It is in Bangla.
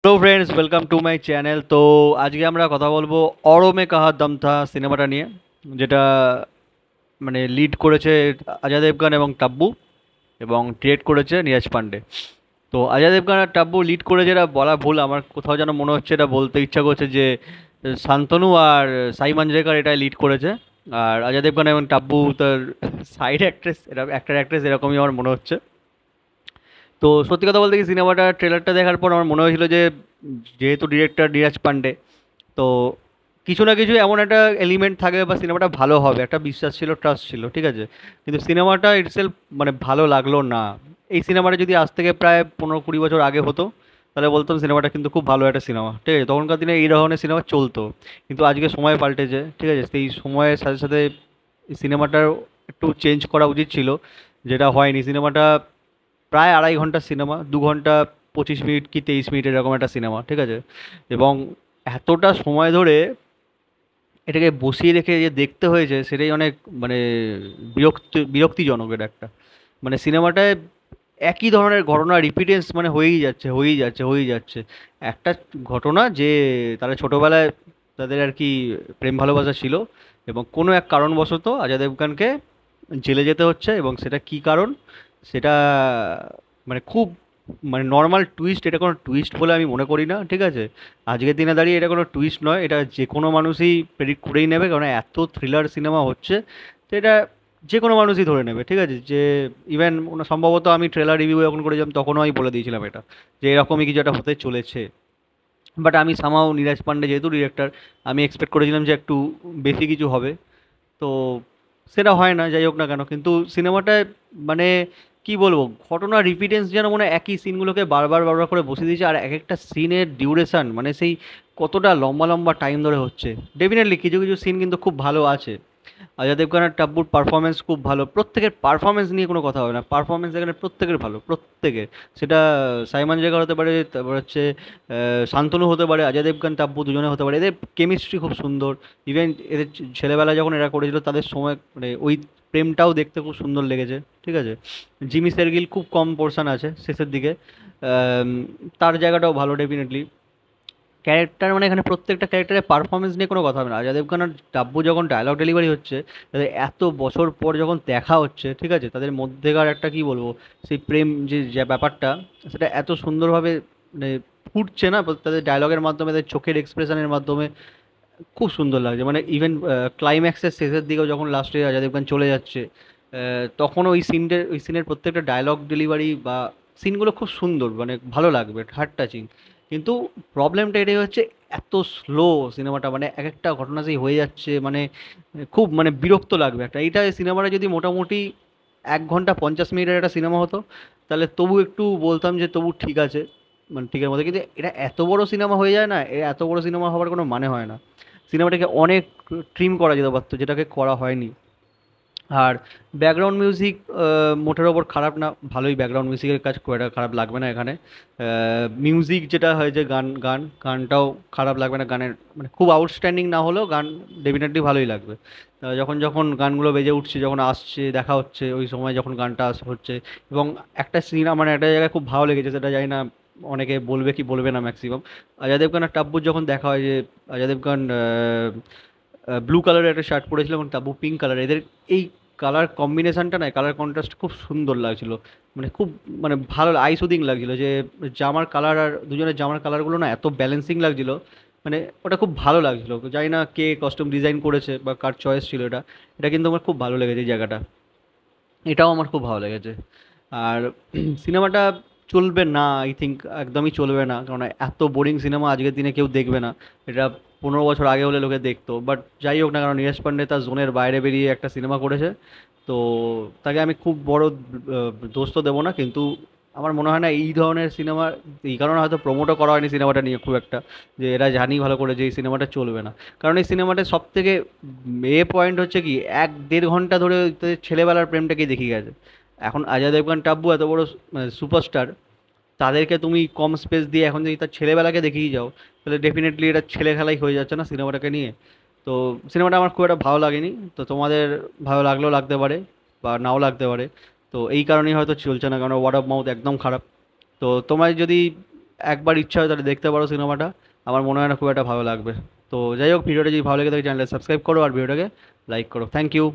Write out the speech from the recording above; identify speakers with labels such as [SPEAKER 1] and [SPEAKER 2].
[SPEAKER 1] Hello friends, welcome to my channel. তো আজকে আমরা কথা বলবো অরো মে কাহা দম থা সিনেমাটা নিয়ে, যেটা মানে লিড করেছে অজয় দেবগন এবং টাব্বু, এবং ডিরেক্ট করেছে নীরজ পান্ডে। তো অজয় দেবগন আর টাব্বু লিড করে যেটা বলা ভুল, আমার কোথাও যেন মনে হচ্ছে, এটা বলতে ইচ্ছা করছে যে শান্তনু আর সাই মাঞ্জরেকর এটা লিড করেছে, আর অজয় দেবগন এবং টাব্বু তার সাইড অ্যাক্ট্রেস, এরা অ্যাক্টর অ্যাক্ট্রেস, এরকমই আমার মনে হচ্ছে। তো সত্যি কথা বলতে কি, সিনেমাটা ট্রেলারটা দেখার পর আমার মনে হয়েছিল যে যেহেতু ডিরেক্টর নীরজ পান্ডে, তো কিছু না কিছু এমন একটা এলিমেন্ট থাকবে বা সিনেমাটা ভালো হবে, একটা বিশ্বাস ছিল, ট্রাস্ট ছিল, ঠিক আছে। কিন্তু সিনেমাটা ইটসেলফ মানে ভালো লাগলো না। এই সিনেমাটা যদি আজ থেকে প্রায় 15-20 বছর আগে হতো, তাহলে বলতাম সিনেমাটা কিন্তু খুব ভালো একটা সিনেমা, ঠিক আছে, তখনকার দিনে এই ধরনের সিনেমা চলতো। কিন্তু আজকে সময় পাল্টেছে, ঠিক আছে, সেই সময়ের সাথে সাথে এই সিনেমাটার একটু চেঞ্জ করা উচিত ছিল, যেটা হয়নি। সিনেমাটা প্রায় 2.5 ঘন্টার সিনেমা, 2 ঘন্টা 25 মিনিট কি 23 মিনিট এরকম একটা সিনেমা, ঠিক আছে। এবং এতটা সময় ধরে এটাকে বসিয়ে রেখে যে দেখতে হয়েছে, সেটাই অনেক মানে বিরক্তিজনক। এটা একটা মানে সিনেমাটায় একই ধরনের ঘটনা রিপিটেন্স মানে হয়েই যাচ্ছে, হয়েই যাচ্ছে, হয়েই যাচ্ছে। একটা ঘটনা যে তারা ছোটবেলায় তাদের আর কি প্রেম ভালোবাসা ছিল, এবং কোনো এক কারণবশত অজয় দেবগানকে জেলে যেতে হচ্ছে, এবং সেটা কী কারণ, সেটা মানে খুব মানে নর্মাল টুইস্ট, এটা কোনো টুইস্ট বলে আমি মনে করি না, ঠিক আছে। আজকের দিনে দাঁড়িয়ে এটা কোনো টুইস্ট নয়, এটা যে কোনো মানুষই প্রেডিক্ট করেই নেবে, কারণ এত থ্রিলার সিনেমা হচ্ছে। তো এটা যে কোনো মানুষই ধরে নেবে, ঠিক আছে, যে ইভেন সম্ভবত আমি ট্রেলার রিভিউ যখন করেছিলাম তখনও আমি বলে দিয়েছিলাম এটা, যে এরকমই কিছু একটা হতে চলেছে। বাট আমি সামাও নীরজ পান্ডে যেহেতু ডিরেক্টর, আমি এক্সপেক্ট করেছিলাম যে একটু বেশি কিছু হবে। তো সেটা হয় না, যাই হোক না কেন, কিন্তু সিনেমাটায় মানে কি বলবো, ঘটনা রিপিটেন্স যেন মনে হয় একই সিনগুলোকে বারবার বারবার করে বসিয়ে দিয়েছে, আর এক একটা সিনের ডিউরেশন মানে সেই কতটা লম্বা লম্বা টাইম ধরে হচ্ছে। ডেফিনেটলি কিছু কিছু সিন কিন্তু খুব ভালো আছে, অজয় দেবগন আর টাব্বুর পারফরমেন্স খুব ভালো, প্রত্যেকের পারফরমেন্স নিয়ে কোনো কথা হবে না, পারফরমেন্স এখানে প্রত্যেকের ভালো, প্রত্যেকের। সেটা সাইমন জায়গা হতে পারে, তারপর হচ্ছে শান্তনু হতে পারে, অজয় দেবগন টাব্বু দুজনে হতে পারে, এদের কেমিস্ট্রি খুব সুন্দর। ইভেন এদের ছেলেবেলা যখন এরা করেছিল তাদের সময় মানে ওই প্রেমটাও দেখতে খুব সুন্দর লেগেছে, ঠিক আছে। জিমি সেরগিল খুব কম পোর্শন আছে শেষের দিকে, আম, তার জায়গাটাও ভালো ডেফিনেটলি। ক্যারেক্টার মানে এখানে প্রত্যেকটা ক্যারেক্টারের পারফরমেন্স নিয়ে কোনো কথা হবে না। অজয় দেবগন আর টাব্বু যখন ডায়লগ ডেলিভারি হচ্ছে, তাদের এত বছর পর যখন দেখা হচ্ছে, ঠিক আছে, তাদের মধ্যেকার একটা কি বলবো, সেই প্রেম যে যে ব্যাপারটা, সেটা এত সুন্দরভাবে মানে ফুটছে না তাদের ডায়লগের মাধ্যমে, তাদের চোখের এক্সপ্রেশনের মাধ্যমে, খুব সুন্দর লাগছে। মানে ইভেন ক্লাইম্যাক্সের শেষের দিকেও যখন লাস্টে অজয় দেবগন চলে যাচ্ছে, তখনও ওই সিনের প্রত্যেকটা ডায়লগ ডেলিভারি বা সিনগুলো খুব সুন্দর, মানে ভালো লাগবে, হার্ট টাচিং। কিন্তু প্রবলেমটা এটাই হচ্ছে, এত স্লো সিনেমাটা, মানে এক একটা ঘটনা সেই হয়ে যাচ্ছে, মানে খুব মানে বিরক্ত লাগবে একটা। এইটা সিনেমাটা যদি মোটামুটি 1 ঘন্টা 50 মিনিটের একটা সিনেমা হতো, তাহলে তবু একটু বলতাম যে তবু ঠিক আছে, মানে ঠিকের মধ্যে। কিন্তু এটা এত বড় সিনেমা হয়ে যায় না, এত বড় সিনেমা হওয়ার কোনো মানে হয় না। সিনেমাটাকে অনেক ট্রিম করা যেতে পারতো, যেটাকে করা হয়নি। আর ব্যাকগ্রাউন্ড মিউজিক মোটের ওপর খারাপ না, ভালোই ব্যাকগ্রাউন্ড মিউজিকের কাজ, খুব একটা খারাপ লাগবে না এখানে। মিউজিক যেটা হয় যে গানটাও খারাপ লাগবে না, গানের মানে খুব আউটস্ট্যান্ডিং না হলেও গান ডেফিনেটলি ভালোই লাগবে। যখন যখন গানগুলো বেজে উঠছে, যখন আসছে দেখা হচ্ছে, ওই সময় যখন গানটা হচ্ছে। এবং একটা সিন আমার একটা জায়গায় খুব ভালো লেগেছে, সেটা জানি না অনেকে বলবে কি বলবে না, ম্যাক্সিমাম অজয় দেবগন আর টাব্বুর যখন দেখা হয়, যে অজয় দেবগন ব্লু কালারের একটা শার্ট পরেছিল এবং তাবু পিঙ্ক কালার, এদের এই কালার কম্বিনেশনটা না, কালার কন্ট্রাস্ট খুব সুন্দর লাগছিল। মানে খুব মানে ভালো আই সুদিং লাগছিল, যে জামার কালার আর দুজনের জামার কালারগুলো না এত ব্যালেন্সিং লাগছিল। মানে ওটা খুব ভালো লাগছিল, জানি না কে কস্টিউম ডিজাইন করেছে বা কার চয়েস ছিল এটা। এটা কিন্তু আমার খুব ভালো লেগেছে এই জায়গাটা, এটাও আমার খুব ভালো লেগেছে। আর সিনেমাটা চলবে না, আই থিঙ্ক একদমই চলবে না, কারণ এত বোরিং সিনেমা আজকের দিনে কেউ দেখবে না। এটা 15 বছর আগে হলে লোকে দেখতো, বাট যাই হোক না, কারণ নীরজ পান্ডে তার জোনের বাইরে বেরিয়ে একটা সিনেমা করেছে। তো তাকে আমি খুব বড় দোষ তো দেবো না, কিন্তু আমার মনে হয় না এই ধরনের সিনেমা, এই কারণে হয়তো প্রমোটও করা হয়নি সিনেমাটা নিয়ে খুব একটা, যে এরা জানি ভালো করে যে এই সিনেমাটা চলবে না। কারণ এই সিনেমাটা সব থেকে পয়েন্ট হচ্ছে কি, 1-1.5 ঘন্টা ধরে তাদের ছেলেবেলার প্রেমটাকে দেখিয়ে গেছে। এখন অজয় দেবগন টাব্বু এত বড় সুপারস্টার, তাদেরকে তুমি কম স্পেস দিয়ে এখন যদি তার ছেলেবেলাকে দেখিয়ে যাও, তাহলে ডেফিনেটলি এটা ছেলে খেলাই হয়ে যাচ্ছে না সিনেমাটাকে নিয়ে। তো সিনেমাটা আমার খুব একটা ভালো লাগেনি, তো তোমাদের ভালো লাগলেও লাগতে পারে বা নাও লাগতে পারে। তো এই কারণেই হয়তো চলছে না, কারণ ওয়ার্ড অফ মাউথ একদম খারাপ। তো তোমার যদি একবার ইচ্ছা হয় তাহলে দেখতে পারো সিনেমাটা। আমার মনে হয় না খুব একটা ভালো লাগবে। তো যাই হোক, ভিডিওটা যদি ভালো লেগে থাকে চ্যানেলটা সাবস্ক্রাইব করো আর ভিডিওটাকে লাইক করো। Thank you.